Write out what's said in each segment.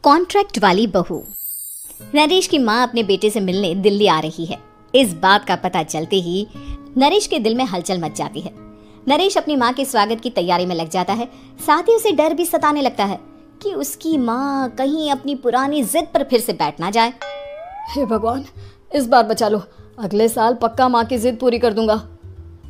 Contract वाली बहू। नरेश की माँ अपने बेटे से मिलने दिल्ली आ रही है। इस बात का पता चलते ही नरेश के दिल में हलचल मच जाती है। नरेश अपनी माँ के स्वागत की तैयारी में लग जाता है। साथ ही उसे डर भी सताने लगता है कि उसकी माँ कहीं अपनी पुरानी जिद पर फिर से बैठ ना जाए। हे भगवान, इस बार बचा लो, अगले साल पक्का माँ की जिद पूरी कर दूंगा।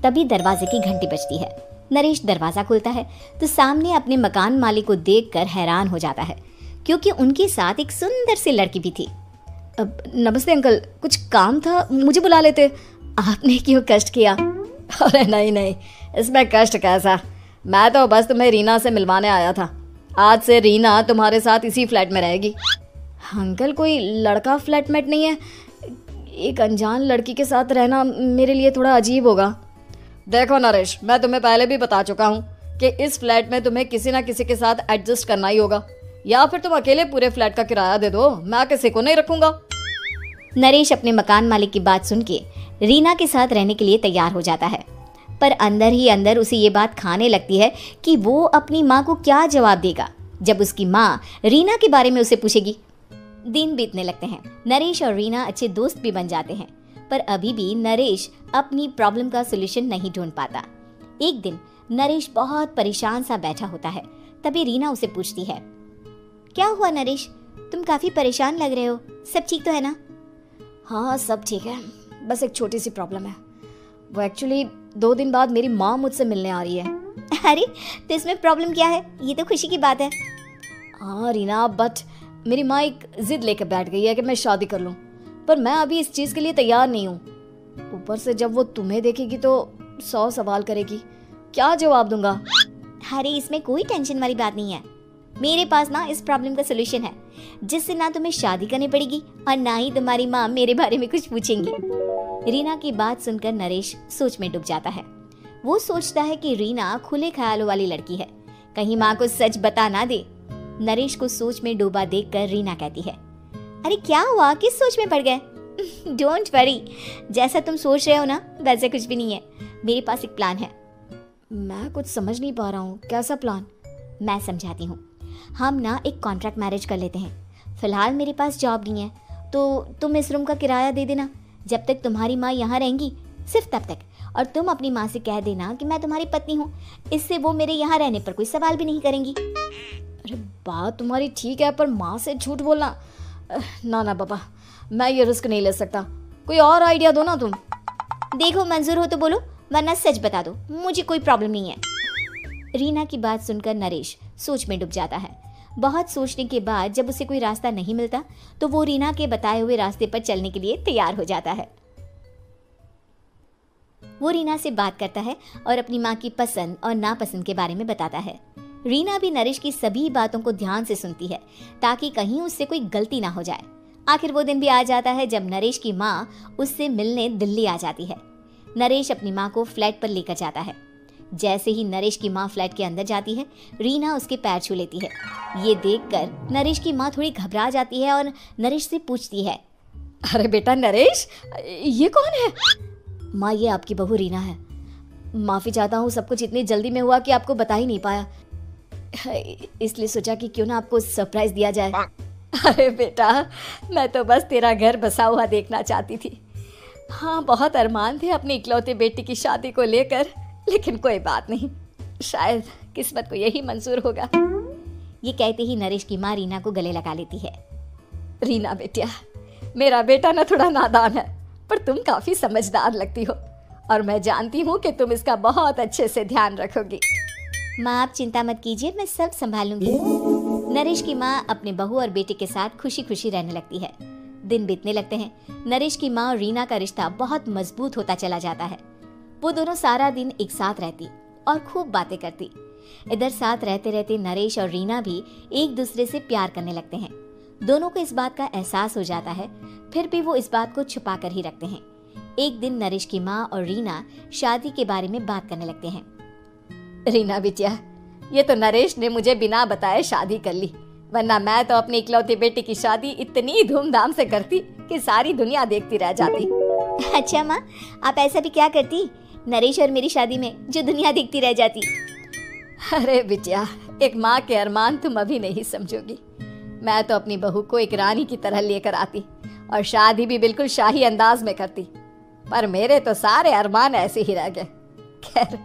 तभी दरवाजे की घंटी बजती है। नरेश दरवाजा खोलता है तो सामने अपने मकान मालिक को देखकर हैरान हो जाता है, क्योंकि उनके साथ एक सुंदर सी लड़की भी थी। अब नमस्ते अंकल, कुछ काम था, मुझे बुला लेते। आपने क्यों कष्ट किया? अरे नहीं, इसमें कष्ट कैसा, मैं तो बस तुम्हें रीना से मिलवाने आया था। आज से रीना तुम्हारे साथ इसी फ्लैट में रहेगी। अंकल, कोई लड़का फ्लैटमेट नहीं है? एक अनजान लड़की के साथ रहना मेरे लिए थोड़ा अजीब होगा। देखो नरेश, मैं तुम्हें पहले भी बता चुका हूँ कि इस फ्लैट में तुम्हें किसी ना किसी के साथ एडजस्ट करना ही होगा, या फिर तुम अकेले पूरे फ्लैट का किराया दे दो, मैं किसी को नहीं रखूंगा। नरेश अपने मकान मालिक की बात सुन के रीना के साथ रहने के लिए तैयार हो जाता है, पर अंदर ही अंदर उसे ये बात खाने लगती है कि वो अपनी माँ को क्या जवाब देगा जब उसकी माँ रीना के बारे में उसे पूछेगी। दिन बीतने लगते हैं। नरेश और रीना अच्छे दोस्त भी बन जाते हैं, पर अभी भी नरेश अपनी प्रॉब्लम का सलूशन नहीं ढूंढ पाता। एक दिन नरेश बहुत परेशान सा बैठा होता है। तभी रीना उसे पूछती है, क्या हुआ नरेश, तुम काफी परेशान लग रहे हो, सब ठीक तो है ना? हाँ, सब ठीक है, बस एक छोटी सी प्रॉब्लम है। वो एक्चुअली 2 दिन बाद मेरी माँ मुझसे मिलने आ रही है। अरे, तो इसमें प्रॉब्लम क्या है? ये तो खुशी की बात है। हाँ रीना, बट मेरी माँ एक जिद लेकर बैठ गई है कि मैं शादी कर लूँ, पर मैं अभी इस चीज़ के लिए तैयार नहीं हूँ। ऊपर से जब वो तुम्हें देखेगी तो 100 सवाल करेगी, क्या जवाब दूंगा? अरे, इसमें कोई टेंशन वाली बात नहीं है। मेरे पास ना इस प्रॉब्लम का सलूशन है, जिससे ना तुम्हें शादी करनी पड़ेगी और ना ही तुम्हारी माँ मेरे बारे में कुछ पूछेंगी। रीना की बात सुनकर नरेश सोच में डूब जाता है। वो सोचता है कि रीना खुले ख्यालों वाली लड़की है, कहीं माँ को सच बता ना दे। नरेश को सोच में डूबा देखकर रीना कहती है, अरे क्या हुआ, किस सोच में पड़ गए? डोंट वरी, जैसा तुम सोच रहे हो ना वैसे कुछ भी नहीं है। मेरे पास एक प्लान है। मैं कुछ समझ नहीं पा रहा हूँ, कैसा प्लान? मैं समझाती हूँ। हम ना एक कॉन्ट्रैक्ट मैरिज कर लेते हैं। फिलहाल मेरे पास जॉब नहीं है, तो तुम इस रूम का किराया दे देना जब तक तुम्हारी माँ यहाँ रहेंगी, सिर्फ तब तक। और तुम अपनी माँ से कह देना कि मैं तुम्हारी पत्नी हूँ, इससे वो मेरे यहाँ रहने पर कोई सवाल भी नहीं करेंगी। अरे बात तुम्हारी ठीक है, पर माँ से झूठ बोलना, ना पापा, मैं ये रिस्क नहीं ले सकता। कोई और आइडिया दो ना तुम। देखो, मंजूर हो तो बोलो, वरना सच बता दो, मुझे कोई प्रॉब्लम नहीं है। रीना की बात सुनकर नरेश सोच में डूब जाता है। बहुत सोचने के बाद जब उसे कोई रास्ता नहीं मिलता तो वो रीना के बताए हुए रास्ते पर चलने के लिए तैयार हो जाता है। वो रीना से बात करता है और अपनी माँ की पसंद और नापसंद के बारे में बताता है। रीना भी नरेश की सभी बातों को ध्यान से सुनती है, ताकि कहीं उससे कोई गलती ना हो जाए। आखिर वो दिन भी आ जाता है जब नरेश की माँ उससे मिलने दिल्ली आ जाती है। नरेश अपनी माँ को फ्लैट पर लेकर जाता है। जैसे ही नरेश की माँ फ्लैट के अंदर जाती है, रीना उसके पैर छू लेती है। ये देखकर नरेश की माँ थोड़ी घबरा जाती है और नरेश से पूछती है, अरे बेटा नरेश, ये कौन है? माँ, ये आपकी बहू रीना है। माफ़ी चाहता हूँ, सब कुछ इतनी जल्दी में हुआ कि आपको बता ही नहीं पाया, इसलिए सोचा कि क्यों ना आपको सरप्राइज दिया जाए। अरे बेटा, मैं तो बस तेरा घर बसा हुआ देखना चाहती थी। हाँ, बहुत अरमान थे अपनी इकलौते बेटी की शादी को लेकर, लेकिन कोई बात नहीं, शायद किस्मत को यही मंजूर होगा। ये कहते ही नरेश की माँ रीना को गले लगा लेती है। रीना बेटिया, मेरा बेटा ना थोड़ा नादान है, पर तुम काफी समझदार लगती हो, और मैं जानती हूँ कि तुम इसका बहुत अच्छे से ध्यान रखोगी। माँ, आप चिंता मत कीजिए, मैं सब संभाल लूंगी। नरेश की माँ अपने बहू और बेटे के साथ खुशी खुशी रहने लगती है। दिन बीतने लगते हैं। नरेश की माँ और रीना का रिश्ता बहुत मजबूत होता चला जाता है। वो दोनों सारा दिन एक साथ रहती और खूब बातें करती। इधर साथ रहते रहते नरेश और रीना भी एक दूसरे से प्यार करने लगते हैं। दोनों को इस बात का एहसास हो जाता है, फिर भी वो इस बात को छुपा कर ही रखते हैं। एक दिन नरेश की माँ और रीना शादी के बारे में बात करने लगते हैं। रीना बिटिया, ये तो नरेश ने मुझे बिना बताए शादी कर ली, वरना मैं तो अपनी इकलौती बेटी की शादी इतनी धूमधाम से करती कि सारी दुनिया देखती रह जाती। अच्छा माँ, आप ऐसा भी क्या करती नरेश और मेरी शादी में जो दुनिया देखती रह जाती? अरे बिटिया, एक माँ के अरमान तुम अभी नहीं समझोगी। मैं तो अपनी बहू को एक रानी की तरह लेकर आती और शादी भी बिल्कुल शाही अंदाज में करती, पर मेरे तो सारे अरमान ऐसे ही रह गए। खैर,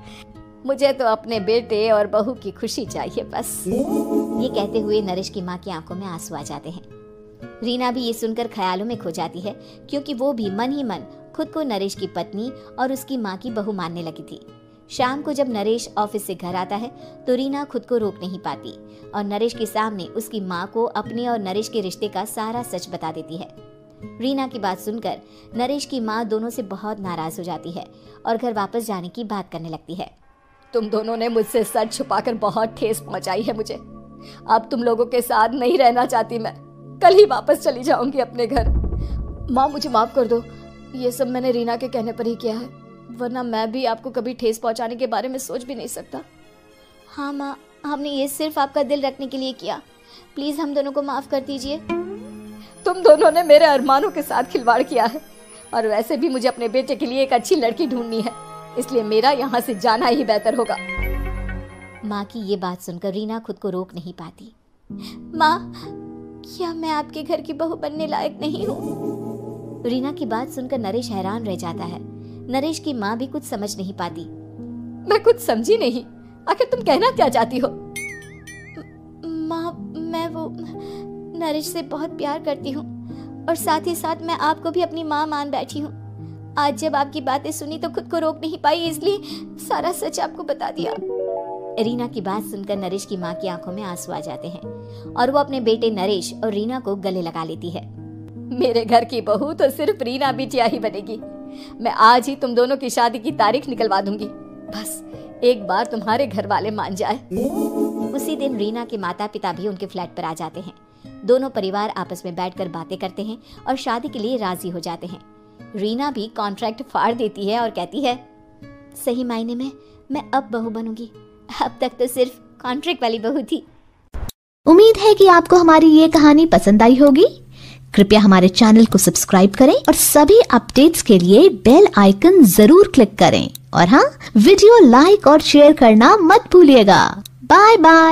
मुझे तो अपने बेटे और बहू की खुशी चाहिए बस। ये कहते हुए नरेश की माँ की आंखों में आंसू आ जाते हैं। रीना भी ये सुनकर ख्यालों में खो जाती है, क्योंकि वो भी मन ही मन खुद को नरेश की पत्नी और उसकी माँ की बहू मानने लगी थी। शाम को जब नरेश ऑफिस से घर आता है तो रीना खुद को रोक नहीं पाती और नरेश के सामने उसकी माँ को अपने और नरेश के रिश्ते का सारा सच बता देती है। रीना की बात सुनकर नरेश की माँ दोनों से बहुत नाराज हो जाती है और घर वापस जाने की बात करने लगती है। तुम दोनों ने मुझसे सच छुपाकर बहुत ठेस पहुंचाई है मुझे। अब तुम लोगों के साथ नहीं रहना चाहती मैं, कल ही वापस चली जाऊंगी अपने घर। माँ, मुझे माफ कर दो, ये सब मैंने रीना के कहने पर ही किया है, वरना मैं भी आपको कभी ठेस पहुंचाने के बारे में सोच भी नहीं सकता। हाँ माँ, हमने ये सिर्फ आपका दिल रखने के लिए किया, प्लीज हम दोनों को माफ कर दीजिए। तुम दोनों ने मेरे अरमानों के साथ खिलवाड़ किया है, और वैसे भी मुझे अपने बेटे के लिए एक अच्छी लड़की ढूंढनी है, इसलिए मेरा यहाँ से जाना ही बेहतर होगा। माँ की ये बात सुनकर रीना खुद को रोक नहीं पाती। माँ, क्या मैं आपके घर की बहू बनने लायक नहीं हूँ? रीना की बात सुनकर नरेश हैरान रह जाता है। नरेश की माँ भी कुछ समझ नहीं पाती। मैं कुछ समझी नहीं, आखिर तुम कहना क्या चाहती हो? माँ, मैं वो नरेश से बहुत प्यार करती हूँ और साथ ही साथ मैं आपको भी अपनी माँ मान बैठी हूँ। आज जब आपकी बातें सुनी तो खुद को रोक नहीं पाई, इसलिए सारा सच आपको बता दिया। रीना की बात सुनकर नरेश की माँ की आंखों में आंसू आ जाते हैं और वो अपने बेटे नरेश और रीना को गले लगा लेती है। मेरे घर की बहू तो सिर्फ रीना बिटिया ही बनेगी। मैं आज ही तुम दोनों की शादी की तारीख निकलवा दूंगी, बस एक बार तुम्हारे घर वाले मान जाए। उसी दिन रीना के माता पिता भी उनके फ्लैट पर आ जाते हैं। दोनों परिवार आपस में बैठकर बातें करते हैं और शादी के लिए राजी हो जाते हैं। रीना भी कॉन्ट्रैक्ट फाड़ देती है और कहती है, सही मायने में मैं अब बहू बनूंगी, अब तक तो सिर्फ कॉन्ट्रैक्ट वाली बहू थी। उम्मीद है कि आपको हमारी ये कहानी पसंद आई होगी। कृपया हमारे चैनल को सब्सक्राइब करें और सभी अपडेट्स के लिए बेल आइकन जरूर क्लिक करें। और हाँ, वीडियो लाइक और शेयर करना मत भूलिएगा। Bye bye.